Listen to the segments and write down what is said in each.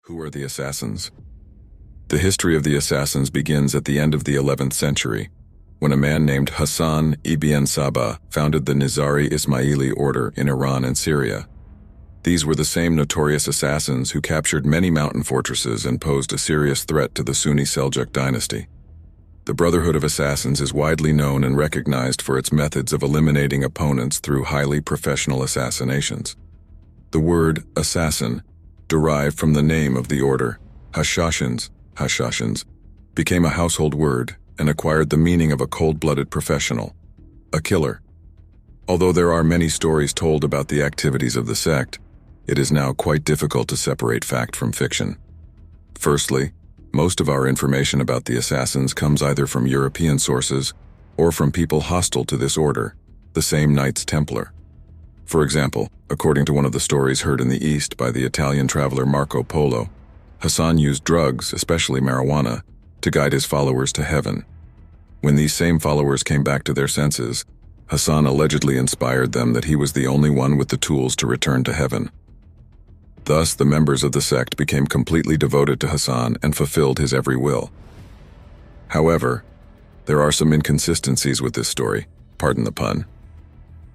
Who are the assassins? The history of the assassins begins at the end of the 11th century, when a man named Hassan ibn Sabah founded the Nizari Ismaili order in Iran and Syria. These were the same notorious assassins who captured many mountain fortresses and posed a serious threat to the Sunni Seljuk dynasty. The Brotherhood of Assassins is widely known and recognized for its methods of eliminating opponents through highly professional assassinations. The word assassin, derived from the name of the order, Hashashins, became a household word and acquired the meaning of a cold-blooded professional, a killer. Although there are many stories told about the activities of the sect, it is now quite difficult to separate fact from fiction. Firstly, most of our information about the assassins comes either from European sources or from people hostile to this order, the same Knights Templar. For example, according to one of the stories heard in the East by the Italian traveler Marco Polo, Hassan used drugs, especially marijuana, to guide his followers to heaven. When these same followers came back to their senses, Hassan allegedly inspired them that he was the only one with the tools to return to heaven. Thus, the members of the sect became completely devoted to Hassan and fulfilled his every will. However, there are some inconsistencies with this story, pardon the pun.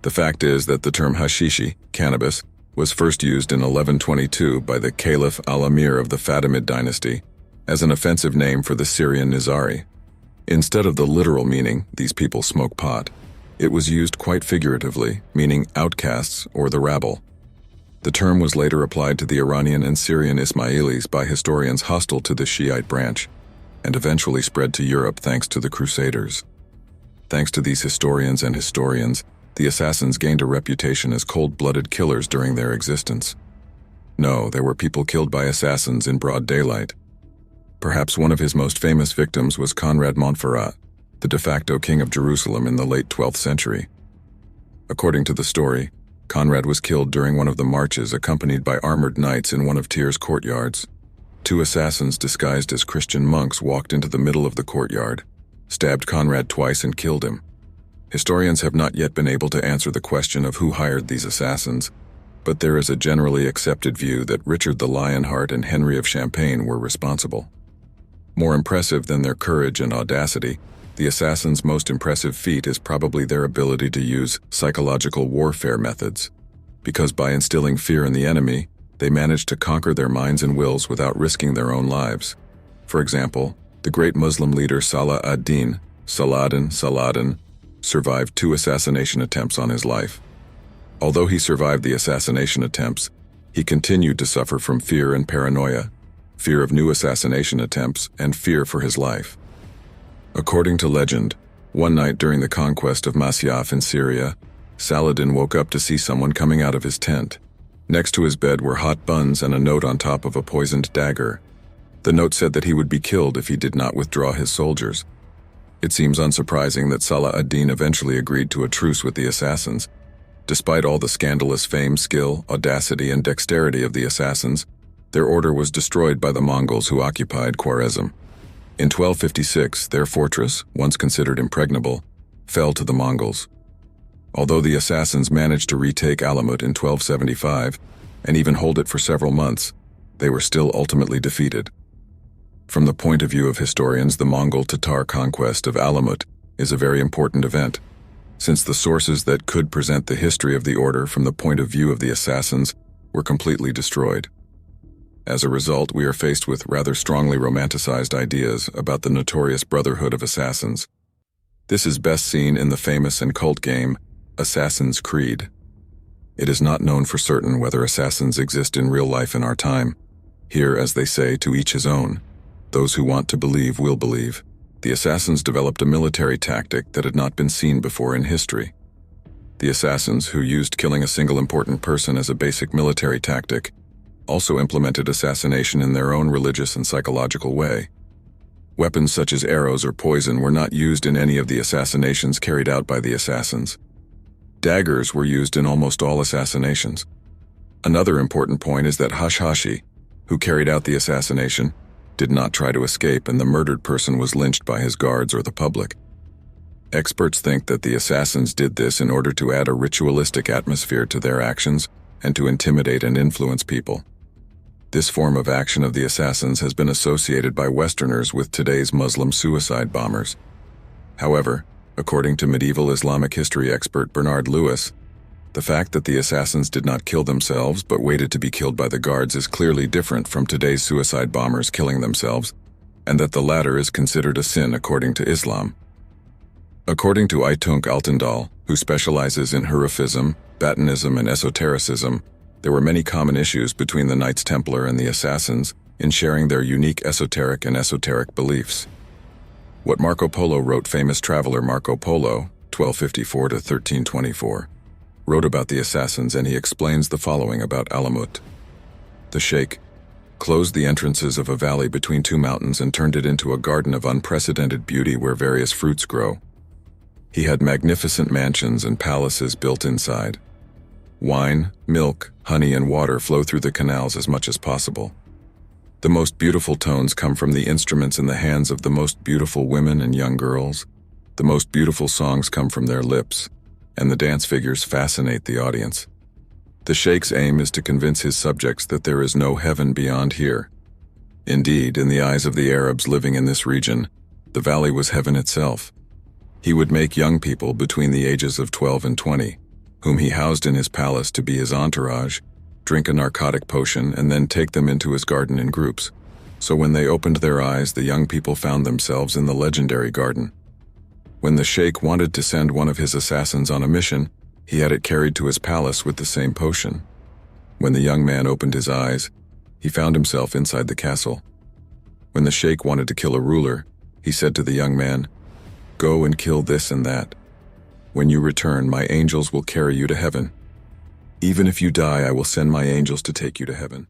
The fact is that the term hashishi, cannabis, was first used in 1122 by the Caliph al-Amir of the Fatimid dynasty as an offensive name for the Syrian Nizari. Instead of the literal meaning, these people smoke pot, it was used quite figuratively, meaning outcasts or the rabble. The term was later applied to the Iranian and Syrian Ismailis by historians hostile to the Shiite branch, and eventually spread to Europe thanks to the Crusaders. Thanks to these historians, the assassins gained a reputation as cold-blooded killers during their existence. No, there were people killed by assassins in broad daylight. Perhaps one of his most famous victims was Conrad Montferrat, the de facto king of Jerusalem in the late 12th century. According to the story, Conrad was killed during one of the marches accompanied by armored knights in one of Tyre's courtyards. Two assassins disguised as Christian monks walked into the middle of the courtyard, stabbed Conrad twice and killed him. Historians have not yet been able to answer the question of who hired these assassins, but there is a generally accepted view that Richard the Lionheart and Henry of Champagne were responsible. More impressive than their courage and audacity, the assassins' most impressive feat is probably their ability to use psychological warfare methods, because by instilling fear in the enemy, they managed to conquer their minds and wills without risking their own lives. For example, the great Muslim leader Salah ad-Din, Saladin, survived 2 assassination attempts on his life. Although he survived the assassination attempts, he continued to suffer from fear and paranoia, fear of new assassination attempts, and fear for his life. According to legend, one night during the conquest of Masyaf in Syria, Saladin woke up to see someone coming out of his tent. Next to his bed were hot buns and a note on top of a poisoned dagger. The note said that he would be killed if he did not withdraw his soldiers. It seems unsurprising that Salah ad-Din eventually agreed to a truce with the assassins. Despite all the scandalous fame, skill, audacity, and dexterity of the assassins, their order was destroyed by the Mongols who occupied Khwarezm. In 1256, their fortress, once considered impregnable, fell to the Mongols. Although the assassins managed to retake Alamut in 1275, and even hold it for several months, they were still ultimately defeated. From the point of view of historians, the Mongol-Tatar conquest of Alamut is a very important event, since the sources that could present the history of the order from the point of view of the assassins were completely destroyed. As a result, we are faced with rather strongly romanticized ideas about the notorious Brotherhood of Assassins. This is best seen in the famous and cult game Assassin's Creed. It is not known for certain whether assassins exist in real life in our time. Here, as they say, to each his own. Those who want to believe will believe. The assassins developed a military tactic that had not been seen before in history. The assassins, who used killing a single important person as a basic military tactic, also implemented assassination in their own religious and psychological way. Weapons such as arrows or poison were not used in any of the assassinations carried out by the assassins. Daggers were used in almost all assassinations. Another important point is that Hashasi, who carried out the assassination, did not try to escape, and the murdered person was lynched by his guards or the public. Experts think that the assassins did this in order to add a ritualistic atmosphere to their actions and to intimidate and influence people. This form of action of the assassins has been associated by Westerners with today's Muslim suicide bombers. However, according to medieval Islamic history expert Bernard Lewis, the fact that the assassins did not kill themselves but waited to be killed by the guards is clearly different from today's suicide bombers killing themselves, and that the latter is considered a sin according to Islam. According to Aytunç Altındal, who specializes in Hurufism, Batinism, and esotericism, there were many common issues between the Knights Templar and the assassins in sharing their unique esoteric beliefs. What Marco Polo wrote, famous traveler Marco Polo, 1254 to 1324, wrote about the assassins, and he explains the following about Alamut. The Sheikh closed the entrances of a valley between two mountains and turned it into a garden of unprecedented beauty where various fruits grow. He had magnificent mansions and palaces built inside. Wine, milk, honey, and water flow through the canals as much as possible. The most beautiful tones come from the instruments in the hands of the most beautiful women and young girls. The most beautiful songs come from their lips, and the dance figures fascinate the audience. The Sheikh's aim is to convince his subjects that there is no heaven beyond here. Indeed, in the eyes of the Arabs living in this region, the valley was heaven itself. He would make young people between the ages of 12 and 20, whom he housed in his palace to be his entourage, drink a narcotic potion, and then take them into his garden in groups. So when they opened their eyes, the young people found themselves in the legendary garden. When the Sheikh wanted to send one of his assassins on a mission, he had it carried to his palace with the same potion. When the young man opened his eyes, he found himself inside the castle. When the Sheikh wanted to kill a ruler, he said to the young man, "Go and kill this and that. When you return, my angels will carry you to heaven. Even if you die, I will send my angels to take you to heaven."